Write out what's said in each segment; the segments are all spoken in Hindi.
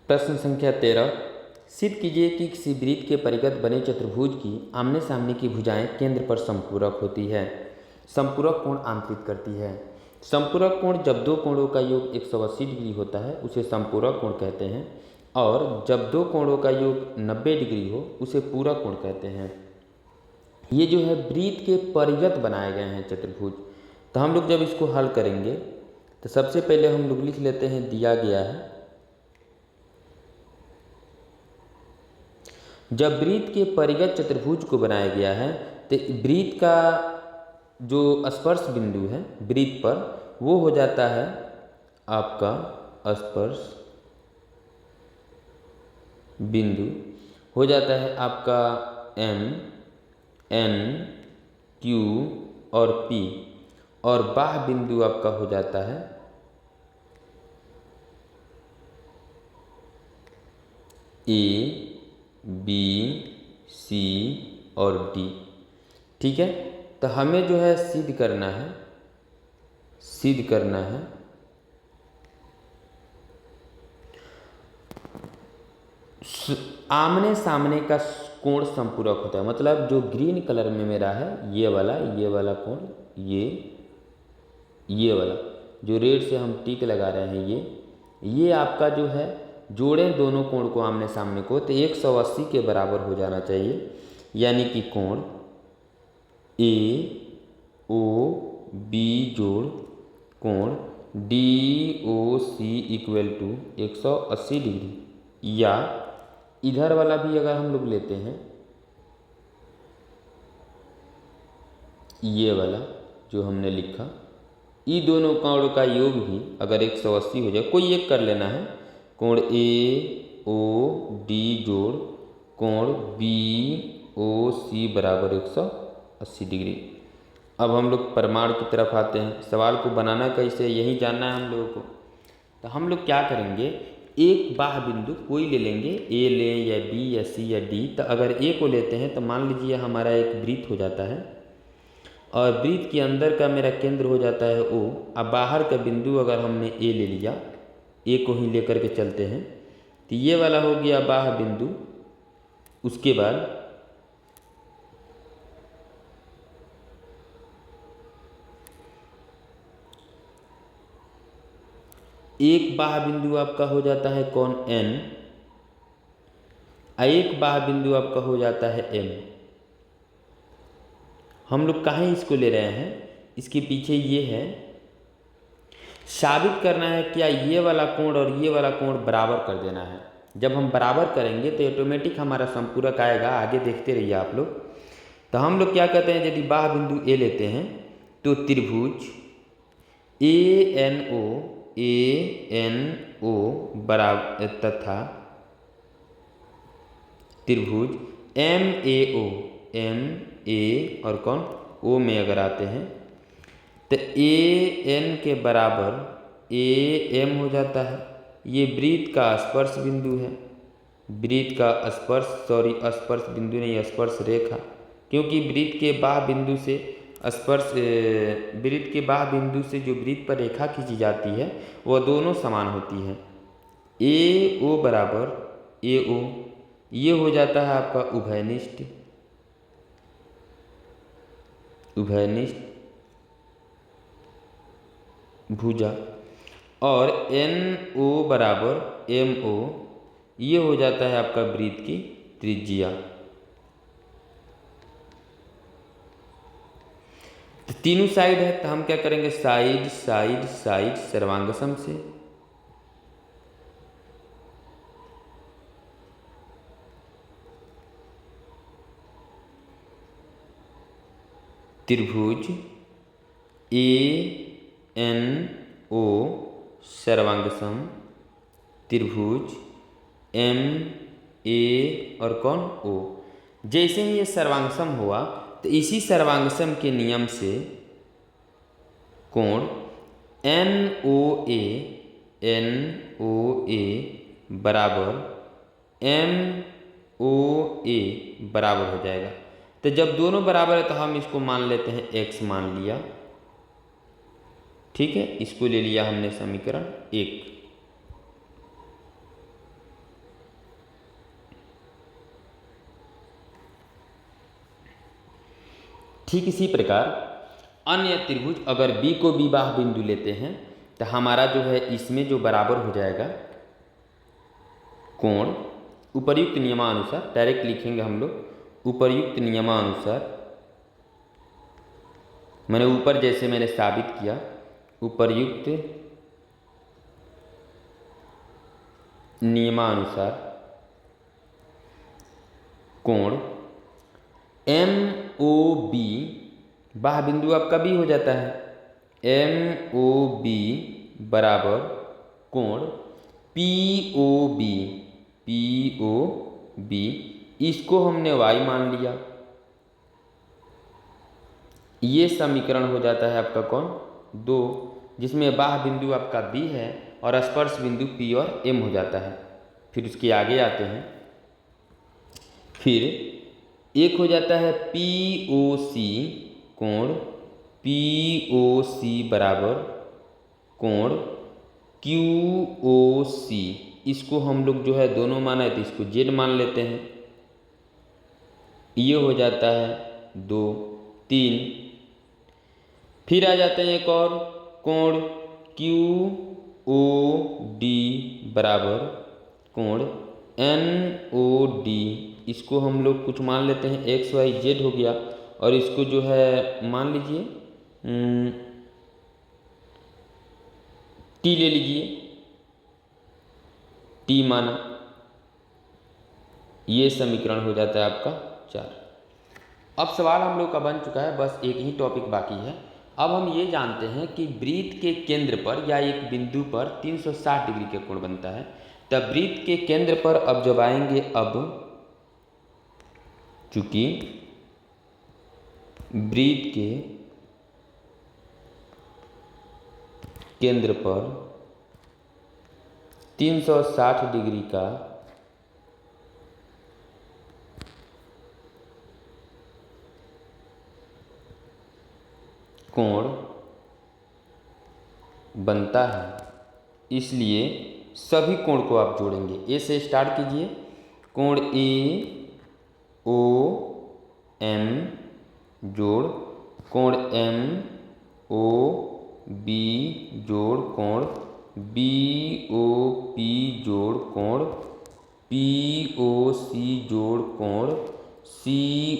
प्रश्न संख्या 13। सिद्ध कीजिए कि किसी वृत्त के परिगत बने चतुर्भुज की आमने सामने की भुजाएं केंद्र पर समपूरक होती है। समपूरक कोण आंतरित करती है। समपूरक कोण जब दो कोणों का योग 180 डिग्री होता है उसे समपूरक कोण कहते हैं, और जब दो कोणों का योग 90 डिग्री हो उसे पूरक कोण कहते हैं। ये जो है वृत्त के परिगत बनाए गए हैं चतुर्भुज। तो हम लोग जब इसको हल करेंगे तो सबसे पहले हम लोग लिख लेते हैं, दिया गया है जब वृत्त के परिगत चतुर्भुज को बनाया गया है तो वृत्त का जो स्पर्श बिंदु है वृत्त पर वो हो जाता है आपका स्पर्श बिंदु, हो जाता है आपका M, N, Q और P, और बाह्य बिंदु आपका हो जाता है A, B, C और D। ठीक है, तो हमें जो है सिद्ध करना है आमने सामने का कोण समपूरक होता है। मतलब जो ग्रीन कलर में मेरा है ये वाला कोण, ये वाला जो रेड से हम टिक लगा रहे हैं ये आपका जो है जोड़ें दोनों कोण को आमने सामने को तो 180 के बराबर हो जाना चाहिए। यानी कि कोण AOB जोड़ कोण DOC इक्वल टू 180 डिग्री। या इधर वाला भी अगर हम लोग लेते हैं, ये वाला जो हमने लिखा, ये दोनों कोणों का योग भी अगर 180 हो जाए, कोई एक कर लेना है, कोण AOD जोड़ कोण BOC बराबर 180 डिग्री। अब हम लोग प्रमाण की तरफ आते हैं। सवाल को बनाना कैसे यही जानना है हम लोगों को। तो हम लोग क्या करेंगे, एक बाह्य बिंदु कोई ले लेंगे, A लें या B या C या D। तो अगर A को लेते हैं तो मान लीजिए हमारा एक वृत्त हो जाता है और वृत्त के अंदर का मेरा केंद्र हो जाता है O। अब बाहर का बिंदु अगर हमने A ले लिया, A को ही लेकर के चलते हैं, तो ये वाला हो गया बाह्य बिंदु। उसके बाद एक बाह्य बिंदु आपका हो जाता है कौन N, एक बाह्य बिंदु आपका हो जाता है M। हम लोग कहाँ इसको ले रहे हैं, इसके पीछे ये है साबित करना है क्या ये वाला कोण और ये वाला कोण बराबर कर देना है। जब हम बराबर करेंगे तो ऑटोमेटिक हमारा समपूरक आएगा। आगे देखते रहिए आप लोग। तो हम लोग क्या कहते हैं, यदि बाह्य बिंदु A लेते हैं तो त्रिभुज ANO बराबर तथा त्रिभुज MAO और कौन O में अगर आते हैं तो AN के बराबर AM हो जाता है। ये वृत्त का स्पर्श बिंदु है, वृत्त का स्पर्श बिंदु नहीं, स्पर्श रेखा, क्योंकि वृत्त के बाह्य बिंदु से वृत्त के बाह्य बिंदु से जो वृत्त पर रेखा खींची जाती है वह दोनों समान होती है। AO बराबर AO, ये हो जाता है आपका उभयनिष्ठ भुजा, और NO बराबर MO, ये हो जाता है आपका वृत्त की त्रिज्या। तो तीनों साइड है तो हम क्या करेंगे, साइड सर्वांगसम से त्रिभुज ANO सर्वांगसम त्रिभुज MA और कौन O। जैसे ही ये सर्वांगसम हुआ तो इसी सर्वांगसम के नियम से कोण NOA बराबर MOA बराबर हो जाएगा। तो जब दोनों बराबर है तो हम इसको मान लेते हैं x मान लिया, ठीक है, इसको ले लिया हमने समीकरण 1। ठीक इसी प्रकार अन्य त्रिभुज अगर बी को विवाह बिंदु लेते हैं तो हमारा जो है इसमें जो बराबर हो जाएगा कोण उपर्युक्त नियमानुसार, डायरेक्ट लिखेंगे हम लोग उपर्युक्त नियमानुसार, मैंने ऊपर जैसे मैंने साबित किया उपर्युक्त नियमानुसार कोण एम ओ बी, बाह बिंदु आपका बी हो जाता है, एम ओ बी बराबर कोण P O B, P O B, इसको हमने वाई मान लिया। ये समीकरण हो जाता है आपका कौन 2, जिसमें बाह बिंदु आपका बी है और स्पर्श बिंदु पी और एम हो जाता है। फिर उसके आगे आते हैं, फिर एक हो जाता है पी ओ सी, कोण पी ओ सी बराबर कोण क्यू ओ सी, इसको हम लोग जो है दोनों माना है तो इसको जेड मान लेते हैं। ये हो जाता है 2, 3। फिर आ जाते हैं एक और कोण क्यू ओ डी बराबर कोण एन ओ डी, इसको हम लोग कुछ मान लेते हैं एक्स वाई जेड हो गया, और इसको जो है मान लीजिए टी ले लीजिए, टी माना। ये समीकरण हो जाता है आपका 4। अब सवाल हम लोग का बन चुका है, बस एक ही टॉपिक बाकी है। अब हम ये जानते हैं कि वृत्त के केंद्र पर या एक बिंदु पर 360 डिग्री का कोण बनता है। तब वृत्त के केंद्र पर अब जब आएंगे, अब चूंकि वृत्त के केंद्र पर 360 डिग्री का कोण बनता है, इसलिए सभी कोण को आप जोड़ेंगे। ए से स्टार्ट कीजिए, कोण ए ओ एम जोड़ कोण एम ओ बी जोड़ कोण बी ओ पी जोड़ कोण पी ओ सी जोड़ कोण सी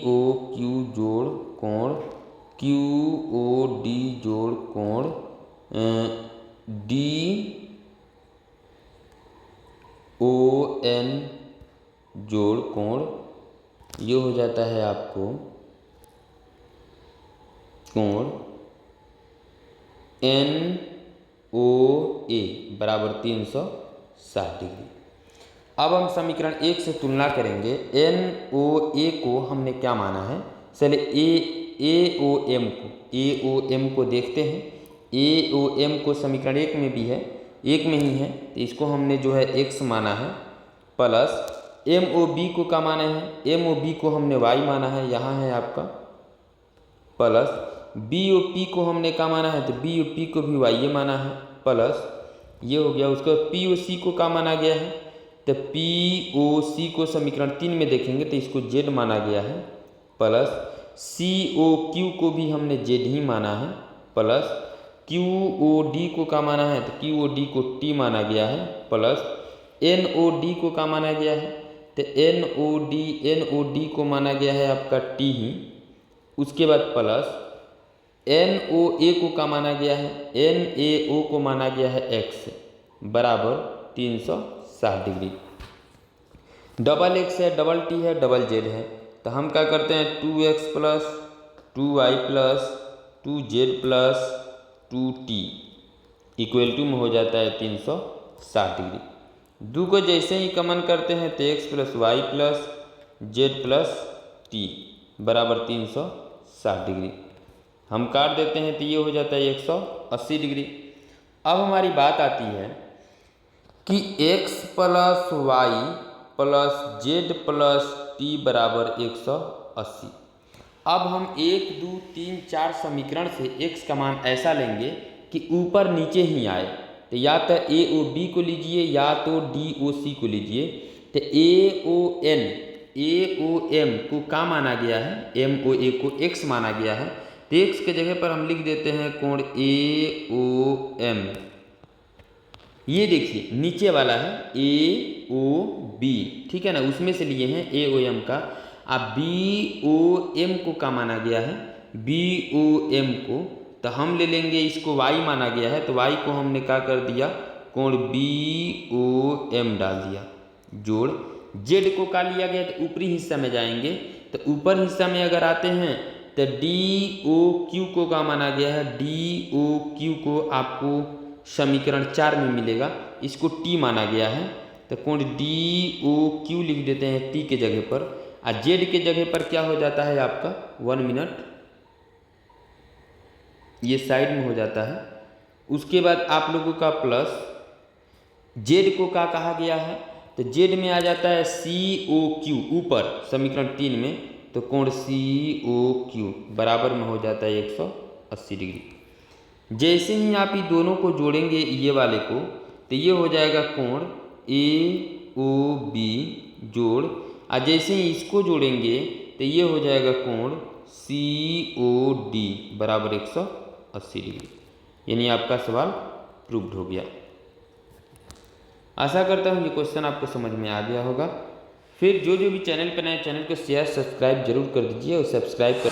ओ क्यू जोड़ कोण क्यू ओ डी जोड़ कोण डी ओ एन जोड़ कोण। ये हो जाता है आपको कोण एन ओ ए बराबर 360 डिग्री। अब हम समीकरण 1 से तुलना करेंगे। एन ओ ए को हमने क्या माना है, चलिए ए ओ एम को देखते हैं। ए ओ एम को समीकरण 1 में भी है, 1 में ही है, तो इसको हमने जो है x माना है, प्लस एम ओ बी को क्या माना है, एम ओ बी को हमने y माना है, यहाँ है आपका, प्लस बी ओ पी को हमने क्या माना है, तो बी ओ पी को भी y माना है, प्लस ये हो गया। उसके बाद पी ओ सी को क्या माना गया है, तो पी ओ सी को समीकरण 3 में देखेंगे तो इसको z माना गया है, प्लस सी ओ क्यू को भी हमने z ही माना है, प्लस क्यू ओ डी को क्या माना है, तो क्यू ओ डी को टी माना गया है, प्लस एन ओ डी को क्या माना गया है, तो एन ओ डी को माना गया है आपका टी ही। उसके बाद प्लस एन ओ ए को क्या माना गया है, एन ए ओ को माना गया है एक्स बराबर 360 डिग्री। डबल एक्स है, डबल टी है, डबल जेड है, तो हम क्या करते हैं 2x plus 2y plus 2z plus 2t equal to में हो जाता है 360 डिग्री। 2 को जैसे ही कॉमन करते हैं तो x plus Y plus Z plus T बराबर 360 डिग्री। हम काट देते हैं तो ये हो जाता है 180 डिग्री। अब हमारी बात आती है कि x plus Y plus Z plus T बराबर 180। अब हम 1 2 3 4 समीकरण से x का मान ऐसा लेंगे कि ऊपर नीचे ही आए, तो या तो ए ओ बी को लीजिए या तो डी ओ सी को लीजिए। तो ए O N A O M को क्या माना गया है, एम ओ ए को एक्स माना गया है, तो एक्स के जगह पर हम लिख देते हैं कोण ए ओ एम। ये देखिए नीचे वाला है ए ओ बी, ठीक है ना, उसमें से लिए हैं ए ओ एम का। अब बी ओ एम को क्या माना गया है, बी ओ एम को, तो हम ले लेंगे इसको वाई माना गया है, तो वाई को हमने क्या कर दिया, कोण बी ओ एम डाल दिया, जोड़ जेड को क्या लिया गया, तो ऊपरी हिस्सा में जाएंगे, तो ऊपर हिस्सा में अगर आते हैं तो डी ओ क्यू को क्या माना गया है, डी ओ क्यू को आपको समीकरण 4 में मिलेगा, इसको टी माना गया है, तो कोण डी ओ क्यू लिख देते हैं टी के जगह पर, और जेड के जगह पर क्या हो जाता है आपका 1 मिनट, ये साइड में हो जाता है। उसके बाद आप लोगों का प्लस जेड को क्या कहा गया है, तो जेड में आ जाता है सी ओ क्यू ऊपर समीकरण 3 में, तो कोण सी ओ क्यू बराबर में हो जाता है 180 डिग्री। जैसे ही आप ये दोनों को जोड़ेंगे ये वाले को, तो ये हो जाएगा कोण ए ओ बी जोड़, और जैसे ही इसको जोड़ेंगे तो ये हो जाएगा कोण सी ओ डी बराबर 180 डिग्री। यानी आपका सवाल प्रूव्ड हो गया। आशा करता हूँ ये क्वेश्चन आपको समझ में आ गया होगा। फिर जो भी चैनल पर नए, चैनल को शेयर सब्सक्राइब जरूर कर दीजिए और सब्सक्राइब कर